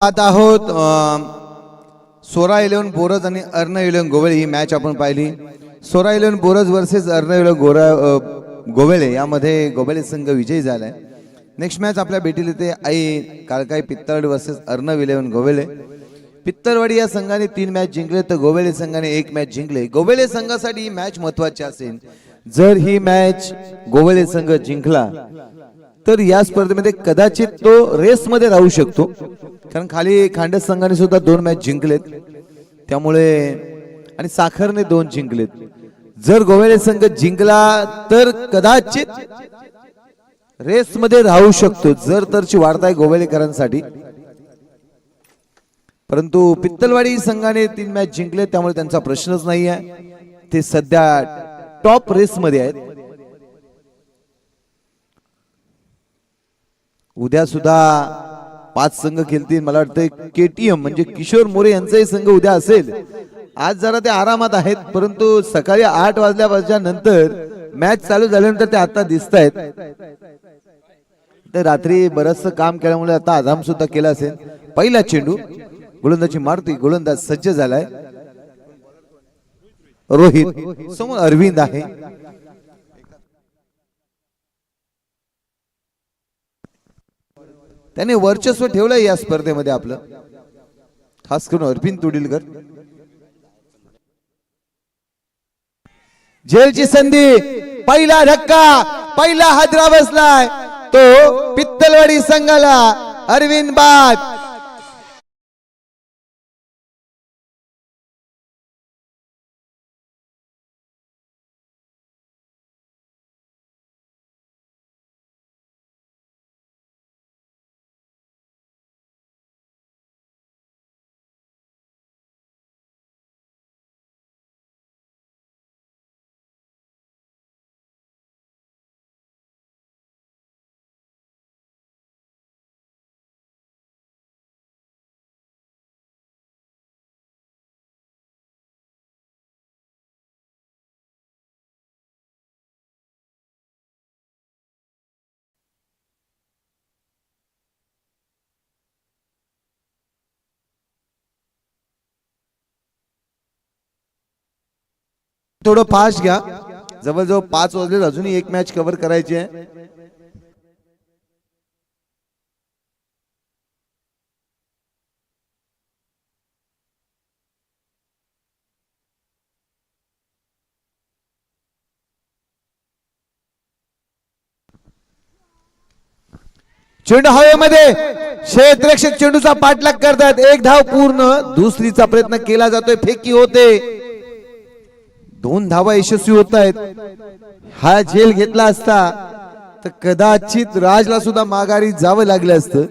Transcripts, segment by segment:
पाहत आहोत सोरा 11 बोरज आणि अर्न 11 गोवेळे ही मॅच आपण पाहिली। सोरा 11 बोरज वर्सेस अर्न 11 गोवेळे यामध्ये गोवेळे संघ विजयी झालाय। नेक्स्ट मॅच आपल्या भेटीला येते आई काळकाई पित्तळवाडी वर्सेस अर्न 11 गोवेळे। पित्तळवाडी या संघाने 3 मॅच जिंकले तर गोवेळे संघाने 1 मॅच जिंकले। गोवेळे संघासाठी ही मॅच महत्त्वाची असेल। जर ही मॅच गोवेळे संघ जिंकला तर या स्पर्धेमध्ये कदाचित तो रेस मध्ये राहू शकतो, कारण खाली खांडस संघाने सुद्धा 2 मॅच जिंकलेत, त्यामुळे आणि साखरने 2 जिंकलेत। जर गोवेळे संघ जिंकला तर कदाचित रेस मध्ये राहू शकतो, जर तरची वार्ता आहे गोवेळेकरांसाठी। परंतु पित्तलवाडी संघाने 3 मॅच जिंकले, त्यामुळे त्यांचा प्रश्नच नाही आहे, ते सध्या टॉप रेस मध्ये आहेत। उद्या सुद्धा 5 संघ खेळतील। मला वाटतं केटीएम म्हणजे किशोर मोरे यांचाही संघ उद्या असेल। आज जरा ते आरामात आहेत, परंतु सकाळी 8 वाजल्यापासून नंतर मॅच चालू झाल्यानंतर ते आता दिसत आहेत। ते रात्री बरचसं काम केल्यामुळे आता आराम सुद्धा केला असेल। पहिला चेंडू गोलंदाजी मारती, गोलंदाज सज्ज झालाय रोहित, समोर अरविंद आहे। त्याने वर्चस्व ठेवलंय या स्पर्धेमध्ये आपलं, खास करून अरविंद तुडिलकर। झेलची संधी, पहिला धक्का, पहिला हादरा बसलाय तो पित्तलवाडी संघाला। अरविंद बाद थोडं फास्ट घ्या, जवळजवळ 5 वाजले, अजूनही 1 मॅच कव्हर करायची आहे। चेंडू हवेमध्ये, क्षेत्ररक्षक चेंडूचा पाठलाग करतात। 1 धाव पूर्ण, दुसरीचा प्रयत्न केला जातोय, फेकी होते, 2 धावा यशस्वी होत आहेत। हा झेल घेतला असता तर कदाचित राजला सुद्धा माघारी जावं लागलं असतं,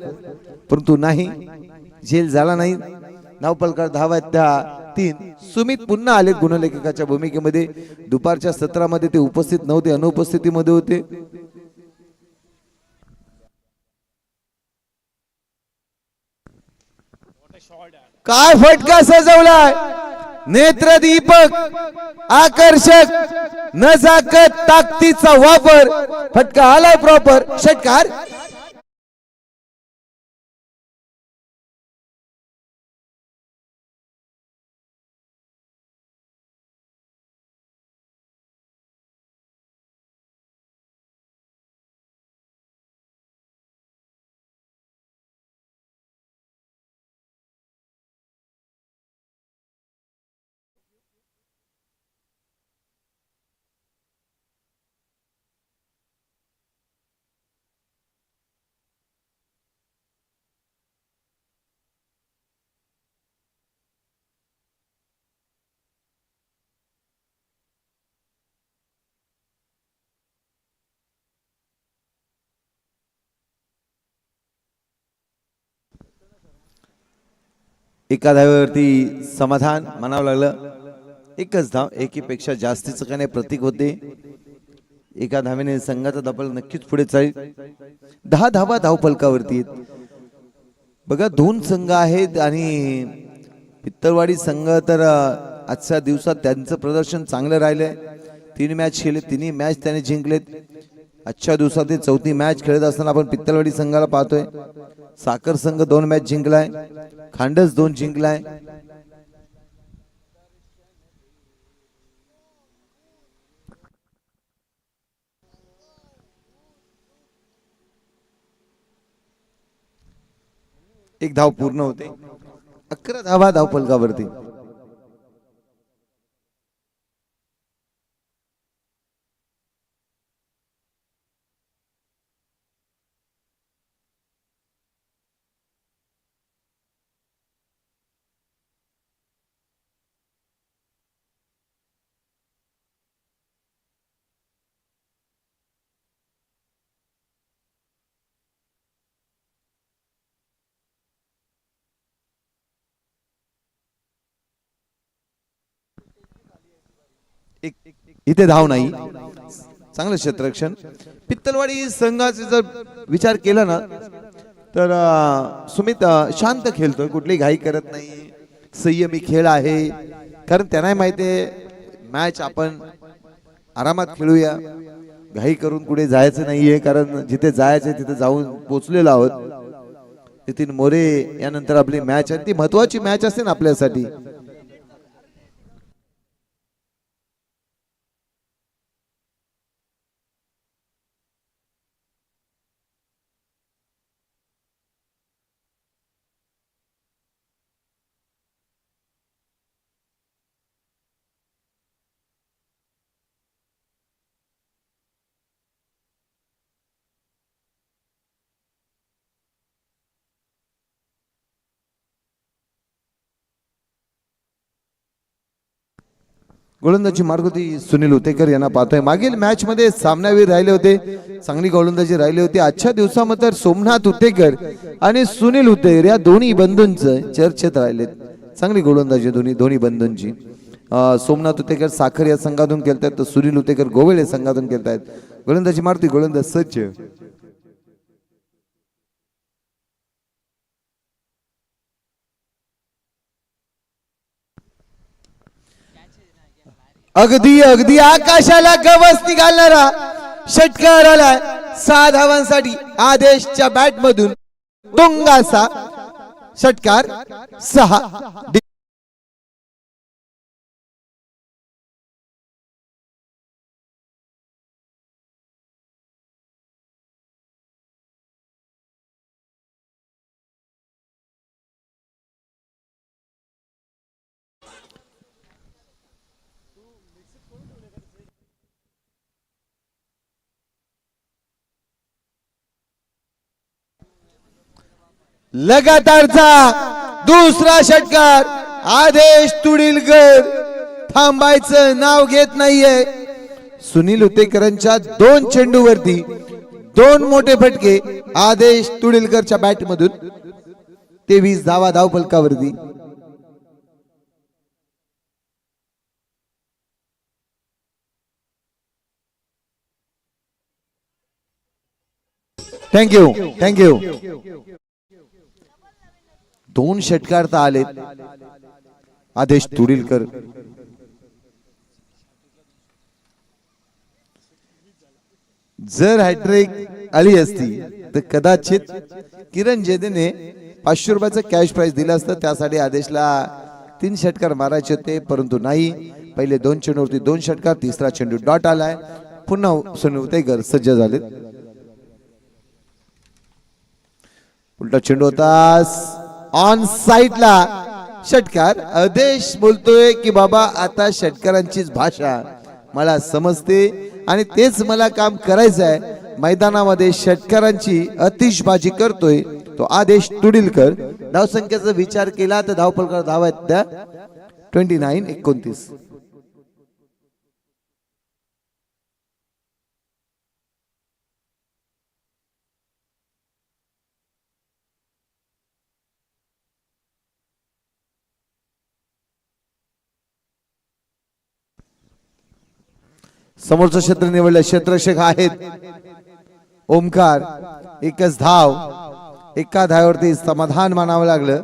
परंतु नाही, झेल झाला नाही। धावफलकात धावा आहेत त्या 3। सुमित पुन्हा आले गुणलेखकाच्या भूमिकेमध्ये। दुपारच्या सत्रामध्ये ते उपस्थित नव्हते, अनुपस्थितीमध्ये होते। काय फटका सजवलाय, नेत्रदीपक, आकर्षक, नजाकत, ताकदीचा वापर, फटका आलाय प्रॉपर, षटकार। एका धावेवरती समाधान मानावं लागलं। 1च धाव, एकीपेक्षा जास्तीचं काही प्रतीक होते। एका धावेने संघाचा दबल नक्कीच पुढे जाईल। 10 धावा धावफलकावरती बघा, 2 संघ आहेत आणि पित्तळवाडी संघ तर आजच्या दिवसात त्यांचं प्रदर्शन चांगलं राहिलंय। 3 मॅच खेळले, 3ही मॅच त्याने जिंकलेत। आजच्या दिवसातील चौथी मॅच खेळत असताना आपण पित्तलवाडी संघाला पाहतोय. साखर संघ 2 मॅच जिंकलाय, खांडस 2 जिंकलाय. एक धाव पूर्ण होते. 11 धावा धावफलकावरती. इथे धाव नाही. चांगलं क्षेत्ररक्षण. पित्तलवाडी संघाचा जर विचार केला ना तर सुमित शांत खेळतोय, कुठली घाई करत नाही, संयमी खेळ आहे. कारण त्यांनाही माहिती आहे मॅच आपण आरामात खेळूया, घाई करून कुठे जायचं नाहीये. कारण जिथे जायचं तिथे जाऊन पोहोचलेलो आहोत. नितीन मोरे यानंतर आपली मॅच आहे, ती महत्वाची मॅच असते ना आपल्यासाठी. गोलंदाजी मार्गवती सुनील उतेकर यांना पाहतोय. मागील मॅच मध्ये सामनावीर राहिले होते, चांगली गोलंदाजी राहिली होती. आजच्या दिवसामध्ये सोमनाथ उतेकर आणि सुनील उतेकर या दोन्ही बंधूंचं चर्चेत राहिलेत. चांगली गोलंदाजी दोन्ही बंधूंची. सोमनाथ उतेकर साखर या संघातून खेळतात तर सुनील उतेकर गोवेळे संघातून खेळतात. गोलंदाजी मारती, गोलंदाज सज्ज. अगदी अगदी आकाशाला गवसणी घालणारा षटकार आलाय 6 धावांसाठी. आदेशच्या बॅट मधून डोंगाचा षटकार 6. लगातारचा दुसरा षटकार. आदेश तुडीलकर थांबायचं नाव घेत नाहीये. सुनील उतेकरांच्या 2 चेंडूवरती 2 मोठे फटके आदेश तुडीलकरच्या बॅट मधून. 23 धावा धावफलकावरती. Thank you thank you. 2 षटकार तर आलेत. आदेश तुडीलकर जर हॅट्रिक आली असती तर कदाचित किरण जेदेने 500 रुपयाचं कॅश प्राइज दिलं असतं. त्यासाठी आदेशला 3 षटकार मारायचे होते, परंतु नाही. पहिले 2 चेंडूवरती 2 षटकार, तिसरा चेंडू डॉट आलाय. पुन्हा सुनील उतेकर सज्ज झाले. उलटा चेंडू होता ऑन साइडला षटकार. आदेश बोलतोय की बाबा आता षटकारांचीच भाषा मला समजते आणि तेच मला काम करायचं आहे. मैदानामध्ये षटकारांची अतिशबाजी करतोय तो आदेश तुडीलकर. धावसंख्येचा विचार केला तर धावफलकावर धावा आहेत त्या 29-29. समोरचं क्षेत्र निवडलं. क्षेत्ररक्षक आहेत ओमकार. 1च धाव. एका धावावरती समाधान मानावं लागलं.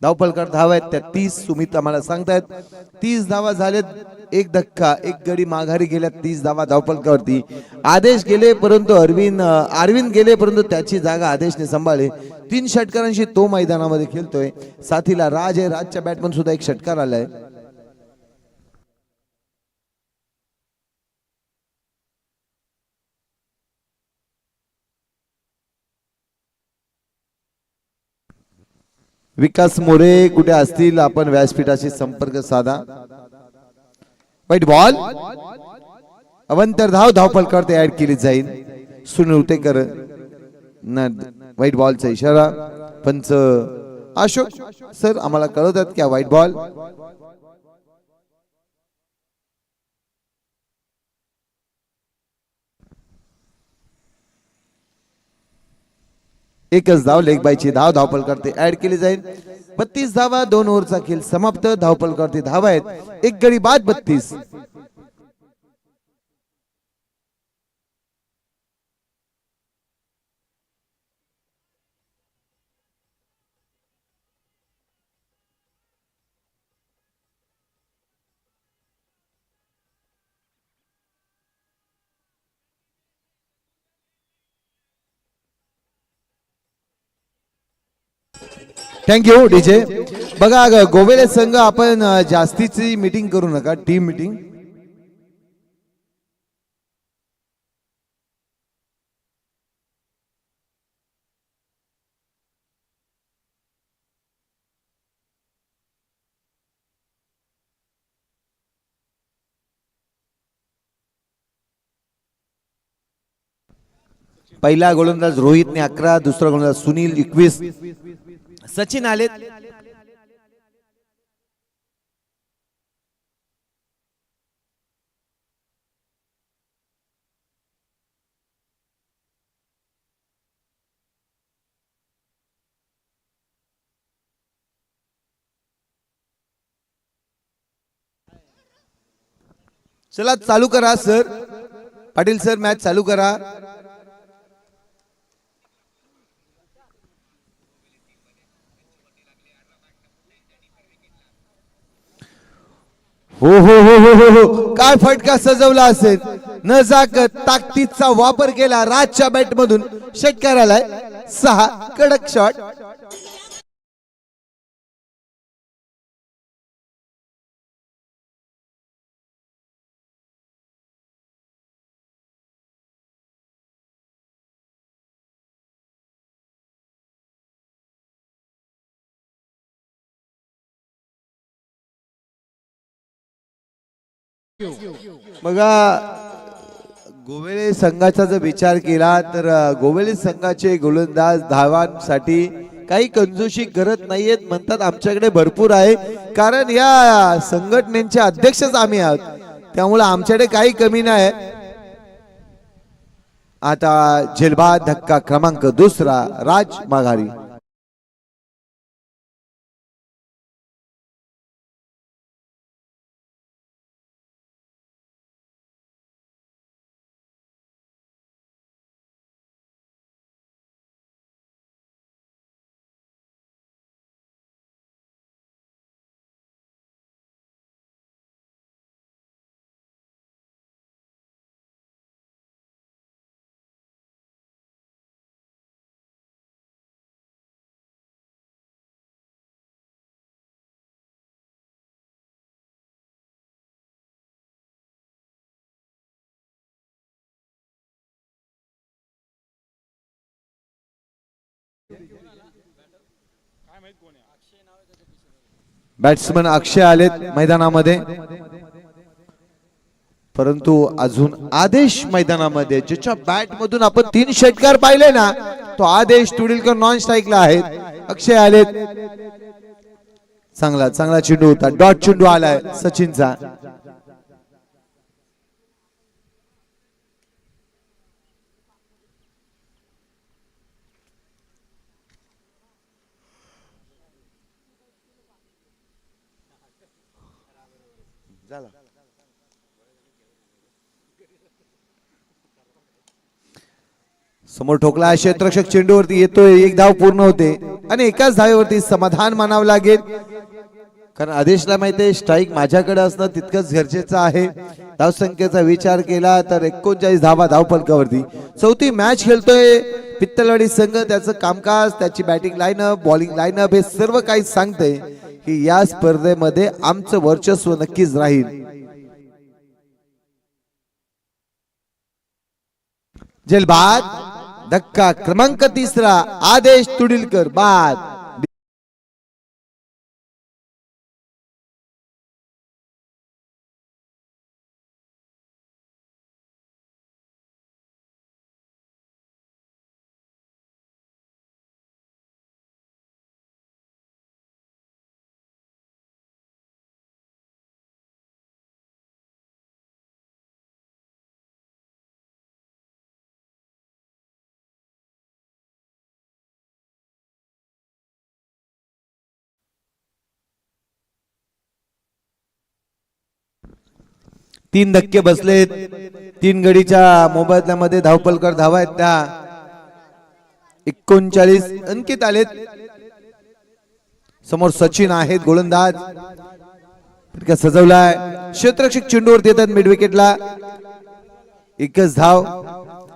धावपलकर धावा आहेत त्या 30 सुमित आम्हाला सांगतायत. 30 धावा झालेत. एक धक्का, एक गडी माघारी गेल्या. 30 धावा धावपलकावरती. आदेश गेले परंतु अरविंद गेले परंतु त्याची जागा आदेशने सांभाळली. 3 षटकारांशी तो मैदानामध्ये खेळतोय. साथीला राज आहे. राजच्या बॅटमन सुद्धा एक षटकार आलाय. विकास मोरे कुठे असतील आपण व्यासपीठाशी संपर्क साधा. वाईट बॉल. अवंतर धावपलकर ते ऍड केली जाईल. सुनील उतेकर वाईट बॉलचा इशारा. पंच अशोक सर आम्हाला कळवतात की वाईट बॉल. एकच धाव लेग बायची धाव धावपलकर ऍड केली जाईल. 32 धावा 2 ओव्हरचा खेळ समाप्त. धावपलकर धावा आहेत. एक गडी बाद 32. Thank you DJ. बघा गोवेले संघ आपण जास्तीची मीटिंग करू नका. Team meeting. पहिला गोलंदाज रोहितने 11, दुसरा गोलंदाज सुनील 21, सचिन आलेत. चला चालू करा सर. पाटील सर मॅच चालू करा. हो हो हो हो हो हो काय फटका सजवला असेल. नजाकत ताकदीचा वापर केला. राजच्या बॅट मधून षटकार आलाय. 6 कडक शॉट. बघा गोवेले संघाचा जर विचार केला तर गोवेले संघाचे गोलंदाज धावांसाठी काही कंजूशी करत नाहीयेत. म्हणतात आमच्याकडे भरपूर आहे कारण या संघटनेचे अध्यक्षच आम्ही आहोत त्यामुळे आमच्याकडे काही कमी नाही. आता झेलबाद धक्का क्रमांक 2 राज माघारी. बॅट्समन अक्षय आलेत मैदानामध्ये परंतु अजून आदेश मैदानामध्ये ज्याच्या बॅट मधून आपण 3 षटकार पाहिले ना तो आदेश तुडीलकर नॉन स्ट्राईकला आहेत. अक्षय आलेत. चांगला चांगला चेंडू होता. डॉट चेंडू आलाय सचिनचा. समोर ठोकला क्षेत्ररक्षक चेंडूवरती येतोय. एक धाव पूर्ण होते आणि एकाच धावेवरती समाधान मानावं लागेल, कारण आदेशला माहिती आहे स्ट्राईक माझ्याकडे असणं तितकंच गरजेचं आहे. धावसंख्येचा विचार केला तर 39 धावा धावफलकावरती. चौथी मॅच खेळतोय पित्तलवाडी संघ. त्याचं कामकाज, त्याची बॅटिंग लाईनअप, बॉलिंग लाईनअप हे सर्व काही सांगतंय की या स्पर्धेमध्ये आमचं वर्चस्व नक्कीच राहील. जेलबाद धक्का क्रमांक 3 आदेश तुडीलकर बाद. तीन धक्के बसलेत. तीन गडीच्या मोबदल्यामध्ये धावपलकर धावा आहेत त्या 39 अंकित आलेत. समोर सचिन आहेत गोलंदाज. फटका सजवलाय. क्षेत्ररक्षक चेंडूवर येतात मिड विकेटला. एकच धाव.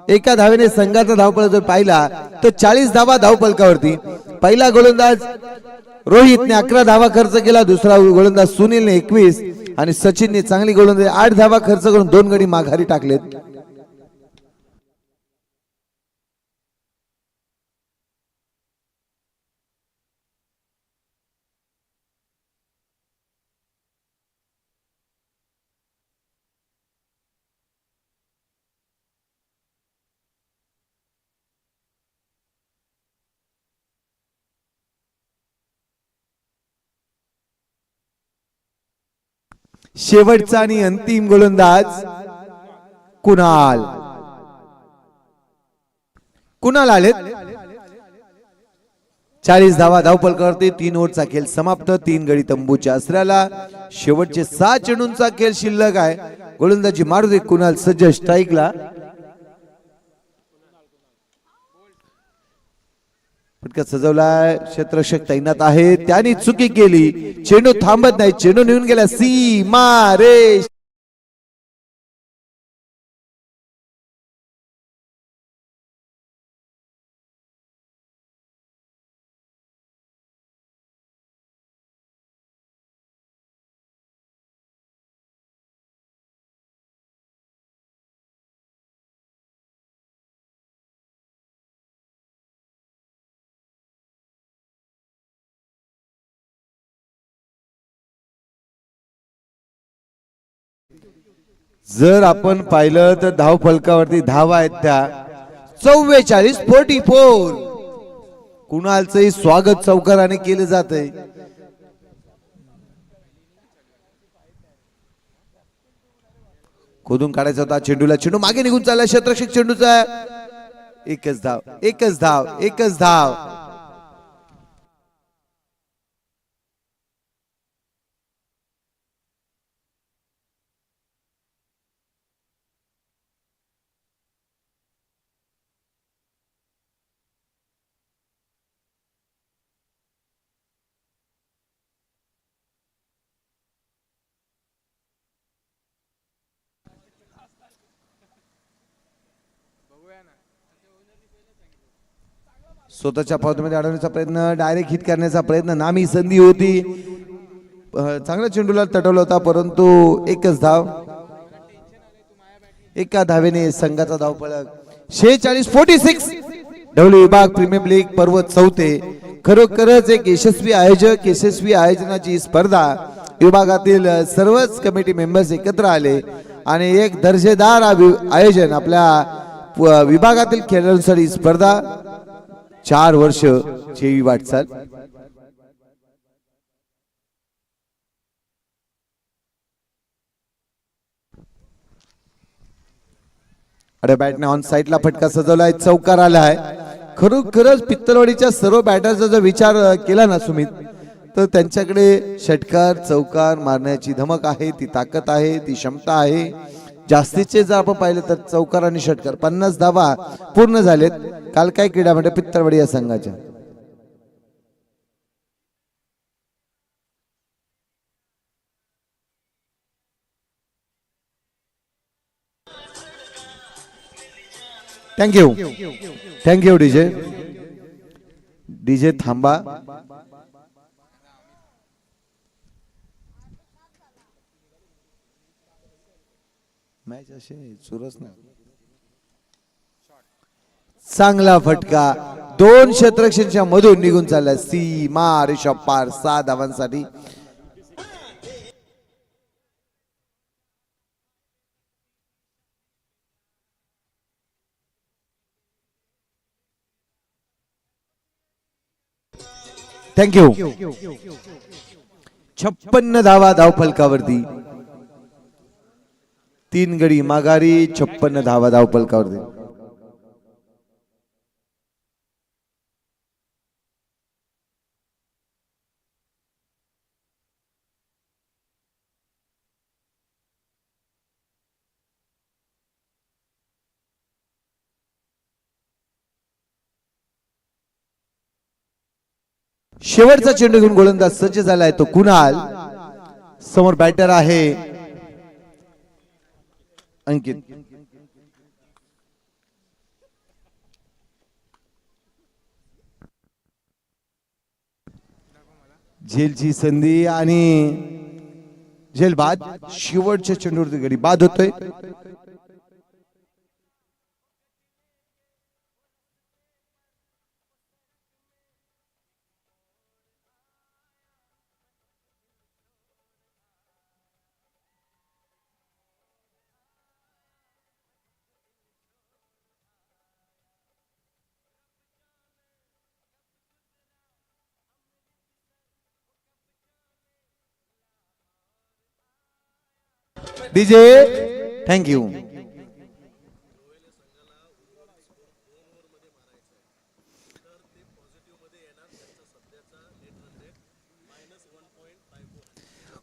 एका धावेने संघाचा धावपळ जर पाहिला तर 40 धावा धावपलकावरती. पहिला गोलंदाज रोहितने 11 धावा खर्च केला. दुसरा गोलंदाज सुनीलने 21 आणि सचिनने चांगली गोलंदाजी 8 धावा खर्च करून 2 गडी माघारी टाकलेत. शेवटचा आणि अंतिम गोलंदाज कुणाल. कुणाल आलेत. 40 धावा धावपलकावरती. 3 ओव्हरचा खेळ समाप्त. 3 गडी तंबूच्या आसऱ्याला. शेवटचे 6 चेंडूंचा खेळ शिल्लक आहे. गोलंदाजी मारू दे कुणाल सज्ज स्ट्राईकला. फटका सजवलाय. क्षेत्ररक्षक तैनात आहे. त्यांनी चुकी केली. चेंडू थांबत नाही. चेंडू निघून गेला सीमा रेष. जर आपण पाहिलं तर धाव फलकावरती धावा आहेत त्या 44. कुणालचंही स्वागत चौकाराने केलं जातंय. खोदून काढायचा होता चेंडूला. चेंडू मागे निघून चालला. क्षेत्ररक्षक चेंडूचा. एकच धाव. एकच धाव. एकच धाव. स्वतःच्या पावतीमध्ये अडवण्याचा प्रयत्न. डायरेक्ट हिट करण्याचा प्रयत्न. नामी संधी होती. चांगल्या चेंडूला तटवला होता परंतु एकच धाव. एका धावेने संघाचा धावफलक 46. डब्ल्यू विभाग प्रीमियर लीग पर्व 4. खरोखरच एक यशस्वी आयोजक, यशस्वी आयोजनाची स्पर्धा. विभागातील सर्वच कमिटी मेंबर्स एकत्र आले आणि एक दर्जेदार आयोजन आपल्या विभागातील खेळाडूंसाठी स्पर्धा. 4 वर्ष ची वाटचाल. अरे बॅटने ऑन साइडला फटका सजवलाय. चौकार आलाय. खरोखरच पित्तलवाडीच्या सर्व बॅटरचा जर विचार केला ना सुमित तर त्यांच्याकडे षटकार चौकार मारण्याची धमक आहे. ती ताकद आहे. ती क्षमता आहे. जास्तीचे जर आपण पाहिलं तर चौकार आणि षटकार 50 धावा पूर्ण झालेत काल काय क्रीडा म्हणजे पित्तलवाडी या संघाच्या. Thank you thank you DJ. डीजे थांबा. मॅच असे सुरच ना. चांगला फटका 2 क्षेत्ररक्षणच्या मधून निघून चालला. सीमा ऋषभ पार 6 धावांसाठी. थँक्यू. 56 धावा धावफलकावरती. 3 गडी माघारी. 56 धावा धावफलकावरती. शेवटचा चेंडू घेऊन गोलंदाज सज्ज झालाय तो कुणाल. समोर बॅटर आहे अंकित. झेलची संधी आणि झेल बाद. शेवटच्या चेंडूवरती गडी बाद होतोय. DJ thank you.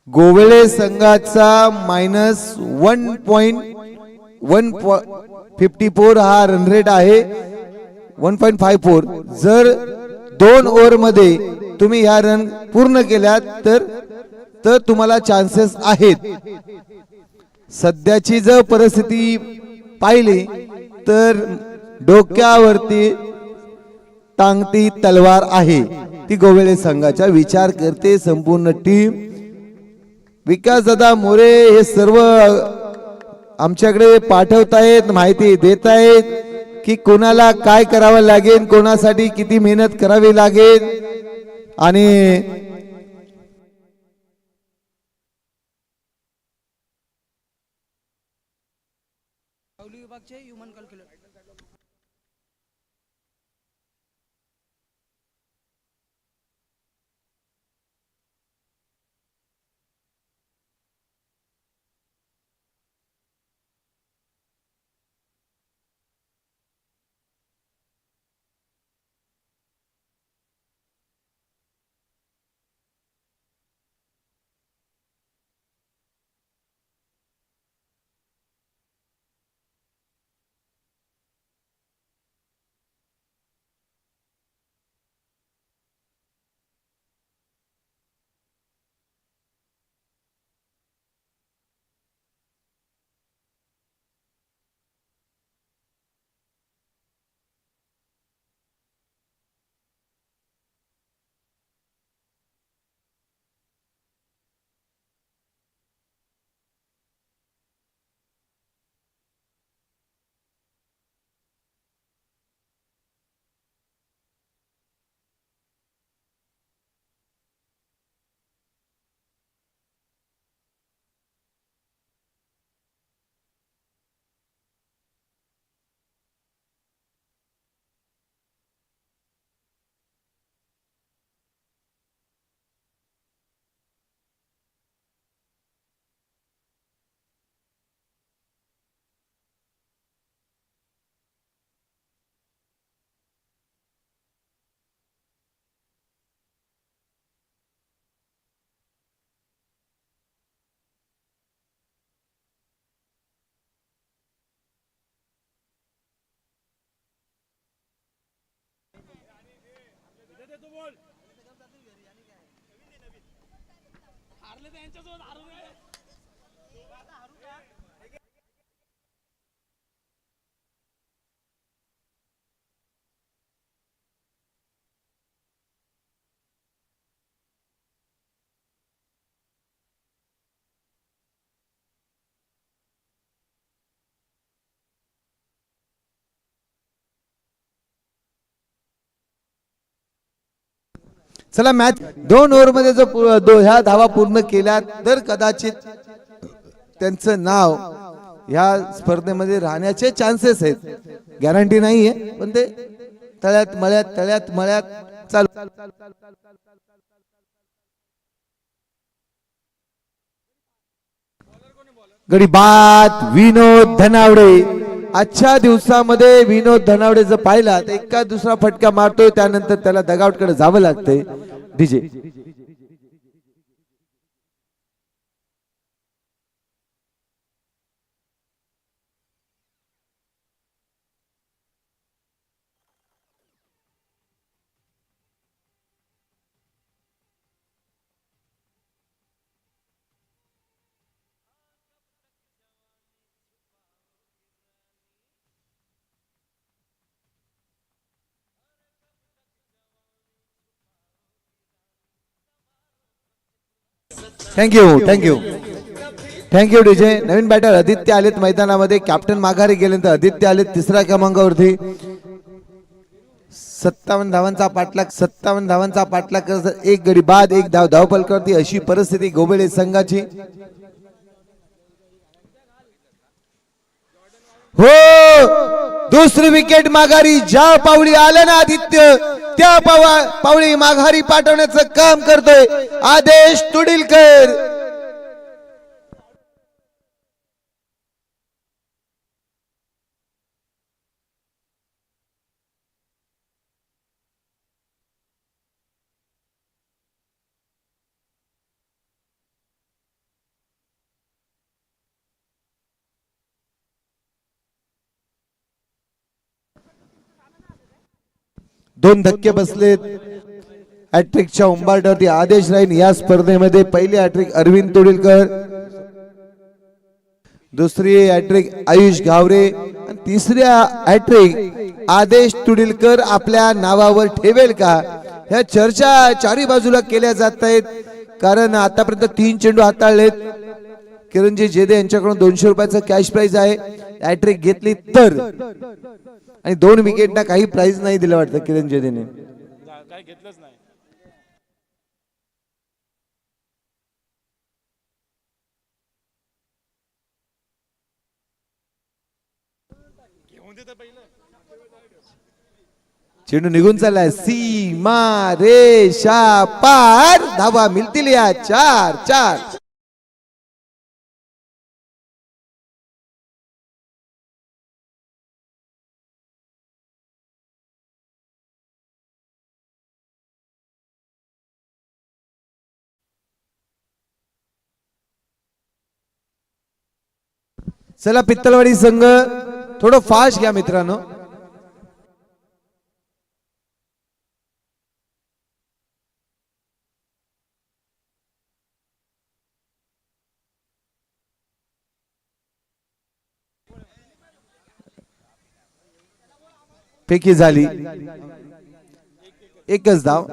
गोवळे संघाचा -1.154 हा रन रेट आहे. 1.54. जर 2 ओव्हर मध्ये तुम्ही ह्या रन पूर्ण केल्यात तर तुम्हाला चान्सेस आहेत. सध्याची जर परिस्थिती पाहिली तर डोक्यावरती टांगती तलवार आहे. ती गोवळे संघाचा विचार करते संपूर्ण टीम. विकास दादा मोरे हे सर्व आमच्याकडे पाठवतायत, माहिती देत आहेत की कोणाला काय करावं लागेल, कोणासाठी किती मेहनत करावी लागेल. आणि चला मॅच 2 ओव्हरमध्ये ह्या धावा पूर्ण केल्या तर कदाचित त्यांचं नाव ह्या स्पर्धेमध्ये राहण्याचे चान्सेस आहेत, गॅरंटी नाहीये, पण ते तळ्यात मळ्यात चालू. गडी बाद विनोद धनावडे. आजच्या दिवसामध्ये विनोद धनावडे जर पाहिला तर एका दुसरा फटका मारतोय, त्यानंतर त्याला दगाउट कडे जावं लागतंय. DJ thank you DJ. नवीन बॅटर आदित्य आलेत मैदानामध्ये, कॅप्टन माघारी गेल्यानंतर आदित्य आलेत तिसऱ्या क्रमांकावरती. 57 धावांचा पाठलाग करत एक गडी बाद एक धावफलक करते, अशी परिस्थिती गोबळे संघाची. हो, दुसरी विकेट माघारी. ज्या पावली आले ना आदित्य, त्या पावली माघारी पाठवण्याचं काम करतोय आदेश तुडिलकर. दोन धक्के बसलेत. हॅट्रिकच्या उंबरठ्यावरती आदेश राहील या स्पर्धेमध्ये. पहिली हॅट्रिक अरविंद तोडिलकर, दुसरी हॅट्रिक आयुष घावरे आणि तिसरी हॅट्रिक आदेश तुडिलकर आपल्या नावावर ठेवेल का, ह्या चर्चा चारी बाजूला केल्या जात आहेत. कारण आतापर्यंत 3 चेंडू हाताळलेत. किरणजी जेदे यांच्याकडून 200 रुपयाचं कॅश प्राइज आहे. हॅट्रिक घेतली तर, आणि 2 विकेटना काही प्राइज नाही दिलं वाटतं किरण जेदेने. काय घेतलंच नाही. चेंडू निघून चाललाय सीमा रेषा पार. धावा मिळतील या 4-4. चला पित्तलवाडी संघ थोडं फास्ट घ्या मित्रांनो. फेकी झाली. एकच धाव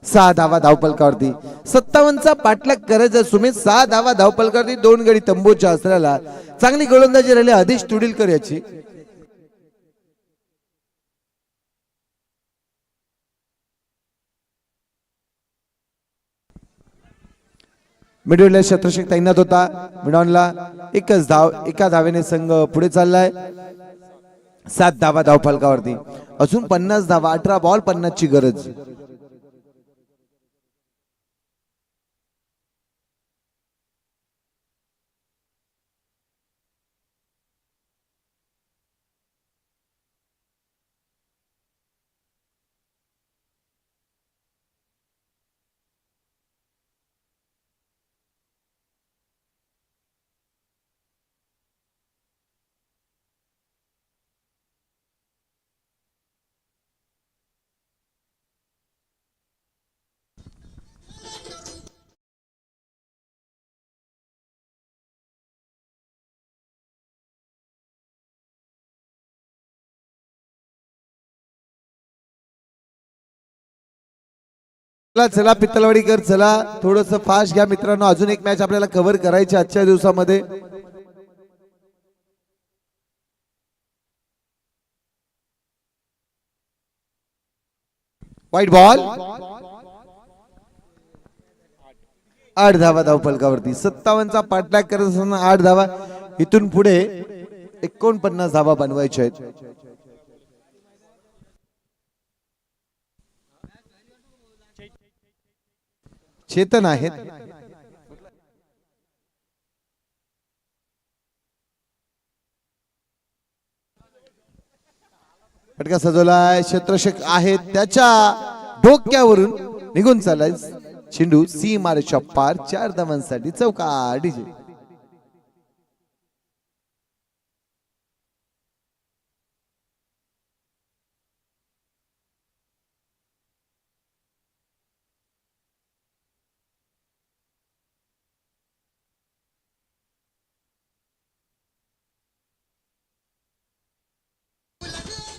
6 धावा धावपलकावरती. 57चा पाठलाग करायचा सुमित. 6 धावा धावपलकावरती. 2 गडी तंबूच्या असल्याला चांगली गोलंदाजी राहिली आदेश तुडिलकर याची. मिडविलर शत्रक्षक तैनात होता. मिडॉनला एकच धाव, एका धावेने संघ पुढे चाललाय. 7 धावा धावफलकावरती. अजून 50 धावा. 18 बॉल 50 ची गरज. चला पित्तलवाडीकर, चला थोडस फास्ट घ्या मित्रांनो. अजून एक मॅच आपल्याला कव्हर करायची आजच्या दिवसामध्ये. वाईट बॉल, 8 धावा धावफलकावरती. 57चा पाठलाग करत असताना 8 धावा. इथून पुढे 49 धावा बनवायच्या आहेत. चेतन आहेत. फटका सजवलाय. क्षेत्ररक्षक आहेत त्याच्या डोक्यावरून निघून चाललाय चेंडू. सी मारच्या पार. 4 धावांसाठी चौकार. DJ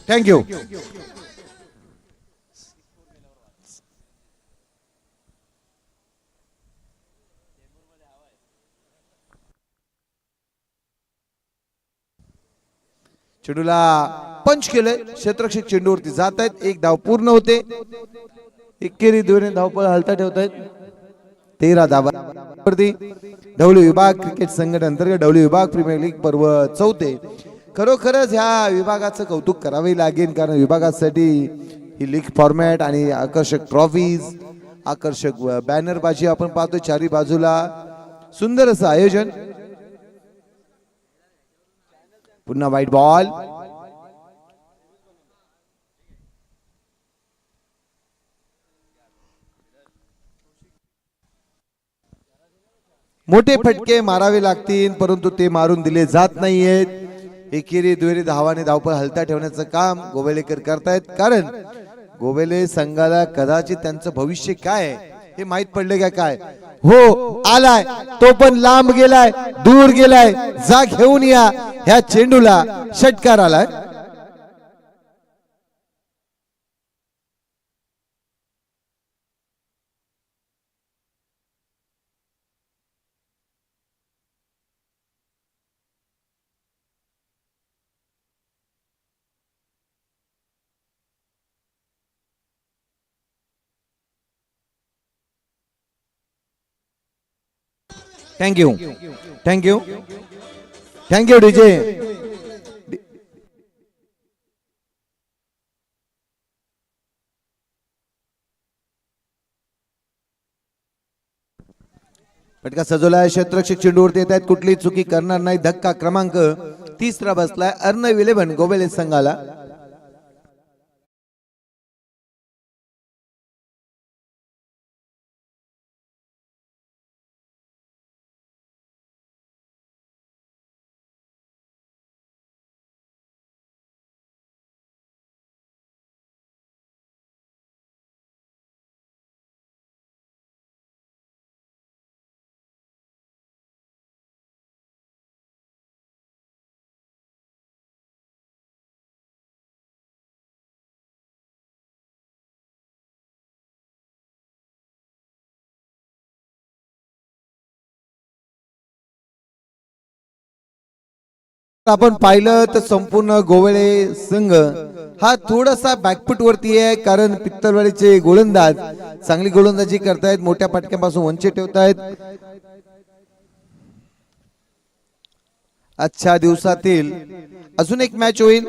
thank you. चेंडूला पंच केलंय. क्षेत्ररक्षक चेंडूवरती जात आहेत. 1 धाव पूर्ण होते. एकेरी 2 धावपळ हलता ठेवतायत. 13 धावांवरती. ढवळी विभाग क्रिकेट संघटने अंतर्गत ढवळी विभाग प्रीमियर लीग पर्व 4. खरोखरच ह्या विभागाचं कौतुक करावे लागेल, कारण विभागासाठी ही लीग फॉर्मॅट आणि आकर्षक ट्रॉफीज, आकर्षक बॅनरबाजी आपण पाहतो चारी बाजूला. सुंदर असं आयोजन. पुन्हा वाईट बॉल. मोठे फटके मारावे लागतील, परंतु ते मारून दिले जात नाहीयेत. एकेरी 2 धावाने धावपळ हलता ठेवण्याचं काम गोवेलेकर करतायत, कारण गोवेले संघाला कदाचित त्यांचं भविष्य काय हे माहित पडले का काय. हो आलाय तो, पण लांब गेलाय, दूर गेलाय. जा घेऊन या. ह्या चेंडूला षटकार आलाय. थँक्यू. थँक्यू. Thank you DJ. फटका सजवलाय. क्षेत्ररक्षक चेंडूवरती येत आहेत. कुठली चुकी करणार नाही. धक्का क्रमांक 3 बसलाय अर्नव 11 गोवेले संघाला. आपण पाहिलं तर संपूर्ण गोवेले संघ हा थोडासा बॅकफुट वरती आहे, कारण पित्तलवाडीचे गोलंदाज चांगली गोलंदाजी करतायत, मोठ्या फटक्यांपासून वंचित ठेवतायत. आजच्या दिवसातील अजून एक मॅच होईल,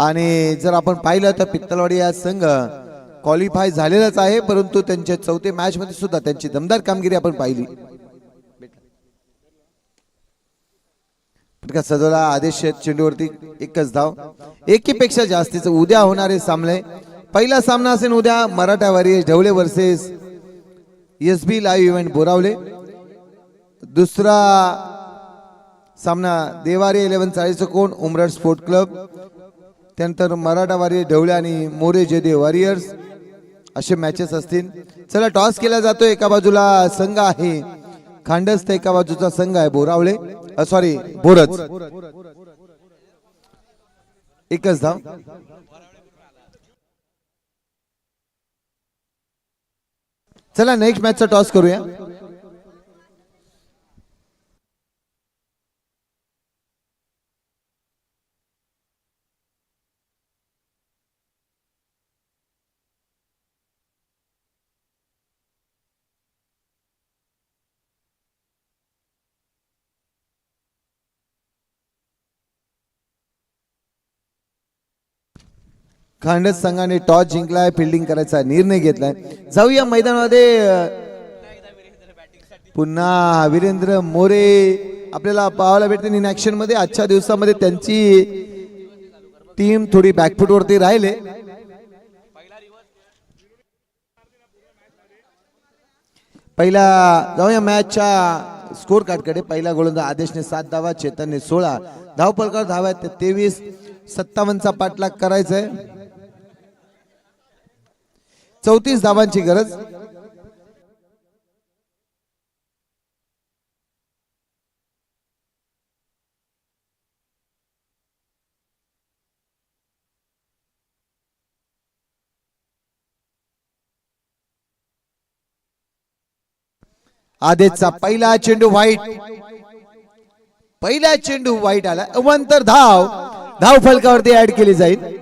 आणि जर आपण पाहिलं तर पित्तलवाडी हा संघ क्वालिफाय झालेलाच आहे, परंतु त्यांच्या 4थ्या मॅच मध्ये सुद्धा त्यांची दमदार कामगिरी आपण पाहिली. सजवला आदेश चेंडूवरती. एकच धाव. एकीपेक्षा जास्तीच उद्या होणारे सामने. पहिला सामना असेल उद्या Maratha warriors Dhawale versus SB live event Borawale. दुसरा सामना देवारी 11 चाळीस कोण उमरड स्पोर्ट क्लब. त्यानंतर मराठा वारियर्स ढवळे आणि मोरे जेदे वॉरियर्स असे मॅचेस असतील. चला टॉस केला जातो. एका बाजूला संघ आहे खांडस, तर एका बाजूचा संघ आहे बोरावले, सॉरी बोरज. एकच धाव. चला नेक्स्ट मॅचचा टॉस करूया. खांडस संघाने टॉस जिंकलाय, फिल्डिंग करायचा निर्णय घेतलाय. जाऊया मैदानामध्ये. पुन्हा वीरेंद्र मोरे आपल्याला पाहायला भेटते इन ऍक्शन मध्ये. आजच्या दिवसामध्ये त्यांची टीम थोडी बॅकफुट वरती राहिले. पहिला जाऊया मॅचच्या स्कोर कार्डकडे. पहिला गोलंदाज आदेशने 7 धावा, चेतनने 16 धावपलकावर धावा आहेत 23. 57चा पाठलाग करायचाय. 34 धावांची गरज. आदेशचा पहिला चेंडू वाईट. पहिला चेंडू वाईट आला. अवांतर धाव फलकावरती ऍड केली जाईल.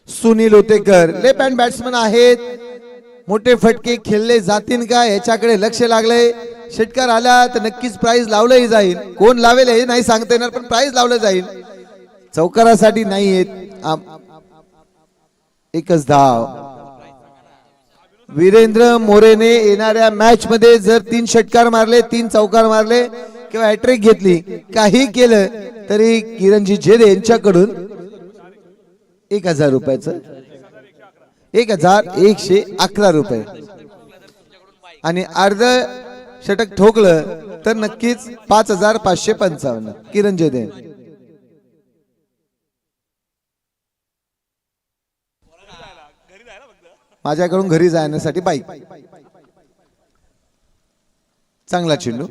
Sunil Utekar left hand batsman आहेत. मोठे फटके खेळले जातील का याच्याकडे लक्ष लागलंय. षटकार आला तर नक्कीच प्राइज लावलंही जाईल. कोण लावेल हे नाही सांगता येणार, पण प्राइज लावलं जाईल. चौकारासाठी नाही येत. एकच धाव. वीरेंद्र मोरेने येणाऱ्या मॅच मध्ये जर 3 षटकार मारले, 3 चौकार मारले किंवा हॅट्रिक घेतली, काही केलं तरी किरणजी झेडे यांच्याकडून 1000 रुपयाचं 1111 रुपये आणि अर्ध षटक ठोकलं तर नक्कीच 5555. किरण जेदे माझ्याकडून घरी जाण्यासाठी बाईक. चांगला चेंडू.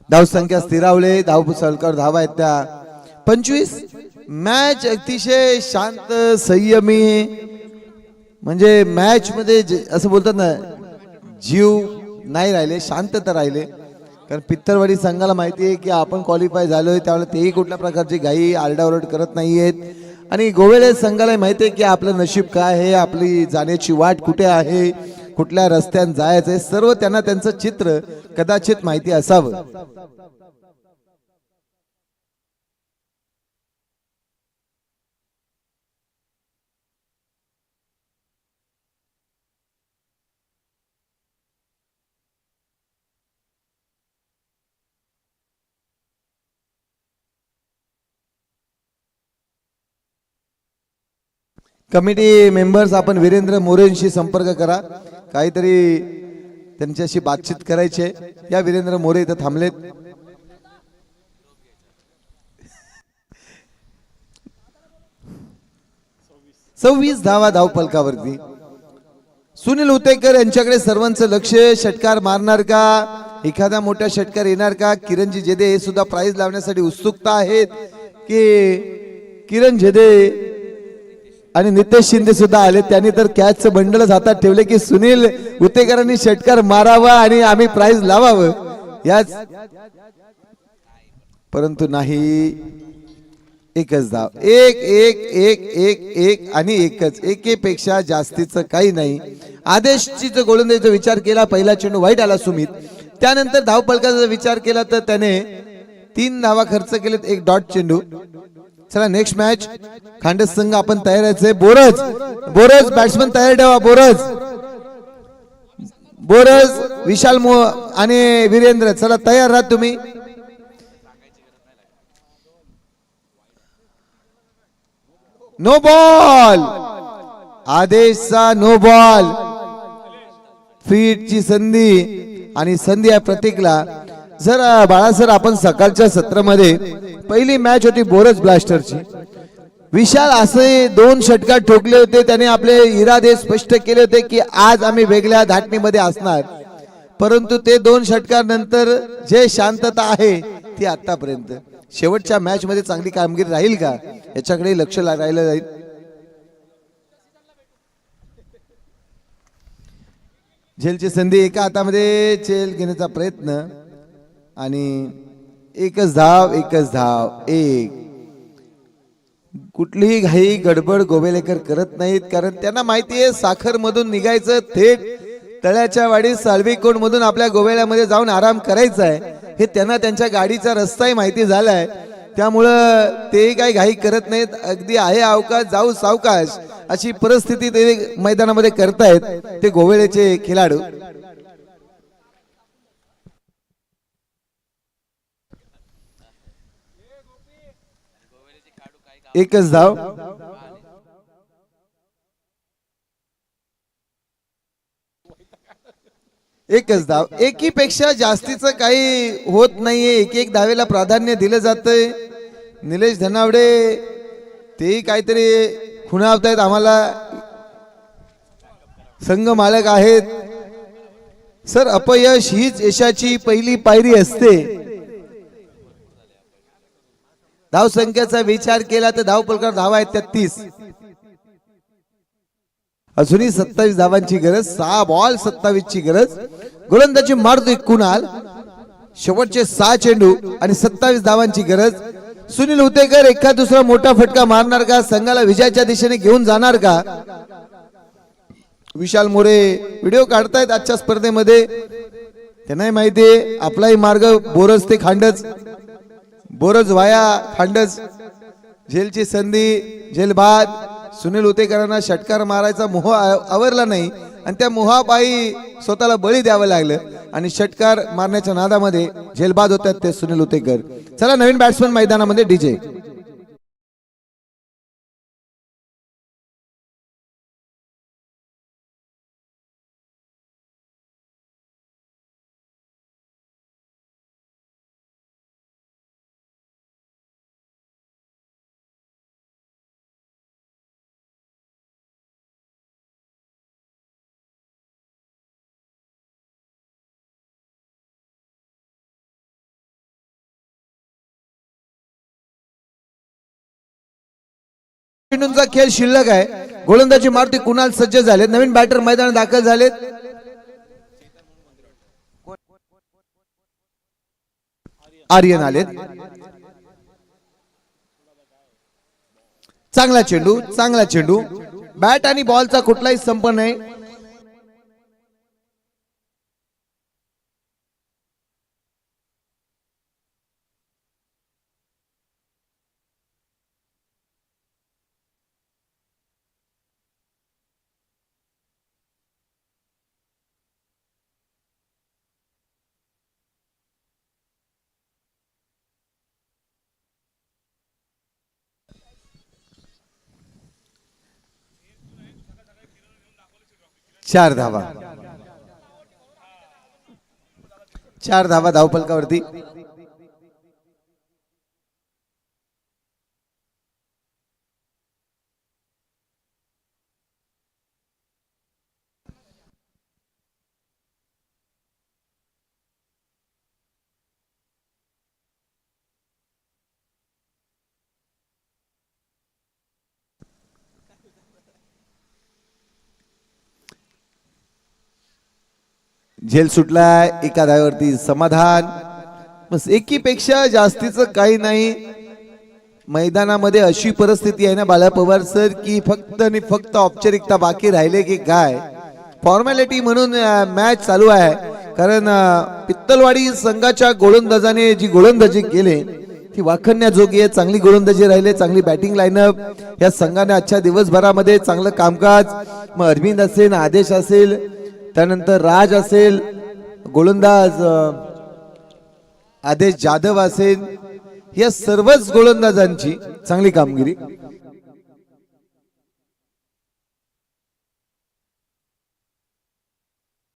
धावसंख्या स्थिरावले. धाव सलकर धावा आहेत त्या 25. मॅच अतिशय शांत संयमी. म्हणजे मॅच मध्ये असं बोलतात ना, जीव नाही राहिले, शांतता राहिले. कारण पित्तरवाडी संघाला माहिती आहे की आपण क्वालिफाय झालोय, त्यावेळेला तेही कुठल्या प्रकारची घाई आरडाओरड करत नाहीयेत. आणि गोवेळे संघाला माहिती आहे की आपलं नशीब काय आहे, आपली जाण्याची वाट कुठे आहे, कुठल्या रस्त्याने जायचंय, सर्व त्यांना त्यांचं चित्र कदाचित माहिती असावं. कमिटी मेंबर्स आपण वीरेंद्र मोरेंशी संपर्क करा. काहीतरी त्यांच्याशी बातचीत करायची. या वीरेंद्र मोरे इथं थांबलेत. सव्वीस धावा धाव फलकावरती. सुनील उतेकर यांच्याकडे सर्वांचं लक्ष. षटकार मारणार का, एखादा मोठा षटकार येणार का. किरणजी जेदे हे सुद्धा प्राइज लावण्यासाठी उत्सुकता आहेत की किरण जेदे आणि नितेश शिंदे सुद्धा आले. त्यांनी तर कॅचचं बंडलच हातात ठेवले की सुनील उतेकरांनी षटकार मारावा आणि आम्ही प्राइज लावावं याच. परंतु नाही. एकच धाव. एक एक एक एक एक आणि एकच. एकेपेक्षा जास्तीचं काही नाही. आदेशची जो गोलंदाजीचा विचार केला, पहिला चेंडू वाईट आला सुमित. त्यानंतर धावफलकाचा विचार केला तर त्याने 3 धावा खर्च केलेत, 1 डॉट चेंडू. चला नेक्स्ट मॅच. खांडस संघ आपण तयार आहे. बोरज बॅट्समन तयार ठेवा. बोरज विशाल आणि वीरेंद्र चला तयार राहा तुम्ही. No ball. आदेशचा नो बॉल. फीटची संधी आणि संधी आहे प्रतीकला. जर बाळासर आपण सकाळच्या सत्रामध्ये पहिली मॅच होती बोरज ब्लास्टरची. विशाल असे 2 षटकार ठोकले होते. त्याने आपले इरादे स्पष्ट केले होते की आज आम्ही वेगळ्या धाटणीमध्ये असणार. परंतु ते 2 षटकार नंतर जे शांतता आहे ती आतापर्यंत. शेवटच्या मॅच मध्ये चांगली कामगिरी राहील का याच्याकडे लक्ष राहिलं जाईल. झेलची संधी. एका हातामध्ये झेल घेण्याचा प्रयत्न आणि एकच धाव. 1 कुठलीही घाई गडबड गोवेलेकर करत नाहीत, कारण त्यांना माहिती आहे साखर मधून निघायचं थेट तळ्याच्या वाडी साळवीकोट मधून आपल्या गोवेल्यामध्ये जाऊन आराम करायचा आहे. हे त्यांना त्यांच्या गाडीचा रस्ताही माहिती झालाय, त्यामुळं ते काही घाई करत नाहीत. अगदी आहे अवकाश जाऊ सावकाश अशी परिस्थिती ते मैदानामध्ये करतायत ते गोवेलेचे खेळाडू. एकच धाव. एकच धाव. एकीपेक्षा जास्तीचं काही होत नाहीये. एक एक धावेला प्राधान्य दिलं जातंय. निलेश धनावडे तेही काहीतरी खुणावतायत. आम्हाला संघ मालक आहेत. सर, अपयश हीच यशाची पहिली पायरी असते. धाव संख्येचा विचार केला तर धाव फलकावर धावा आहेत 33. अजूनही 27 धावांची गरज. 6 बॉल 27 ची गरज. गोलंदाजी मारतोय कुणाल. शेवटचे 6 चेंडू आणि 27 धावांची गरज. सुनील हुतेकर एखाद दुसरा मोठा फटका मारणार का? संघाला विजयाच्या दिशेने घेऊन जाणार का? विशाल मोरे व्हिडिओ काढतायत आजच्या स्पर्धेमध्ये. त्यांनाही माहितीये आपलाही मार्ग बोरज ते खांडच, बोरज वाया खांडच. झेलची संधी, झेल बाद. सुनील हुतेकरांना षटकार मारायचा मोह आवरला नाही आणि त्या मोहापायी स्वतःला बळी द्यावं लागलं आणि षटकार मारण्याच्या नादामध्ये झेलबाद होतात ते सुनील हुतेकर. चला नवीन बॅट्समन मैदानामध्ये डीजे. चेंडूंचा खेळ शिल्लक आहे. गोलंदाजी मारती कुणाल सज्ज झाले. नवीन बॅटर मैदानात दाखल झालेत. आर्यन आलेत. चांगला चेंडू, चांगला चेंडू. बॅट आणि बॉलचा कुठलाही संप नाही. चार धावा. 4 धावा धावफलकावरती. झेल सुटलाय. एका धावेवरती समाधान. बस एकीपेक्षा जास्तीचं काही नाही. मैदानामध्ये अशी परिस्थिती आहे ना बाला पवार सर की फक्त आणि फक्त औपचारिकता बाकी राहिले की काय, फॉर्मॅलिटी म्हणून मॅच चालू आहे. कारण पित्तलवाडी संघाच्या गोलंदाजाने जी गोलंदाजी केली ती वाखण्याजोगी आहे. चांगली गोलंदाजी राहिले, चांगली बॅटिंग लाईनअप या संघाने आजच्या दिवसभरामध्ये चांगलं कामकाज. मग अरविंद असेल, आदेश असेल, त्यानंतर राज असेल, गोलंदाज आदेश जाधव असेल, या सर्वच गोलंदाजांची चांगली कामगिरी.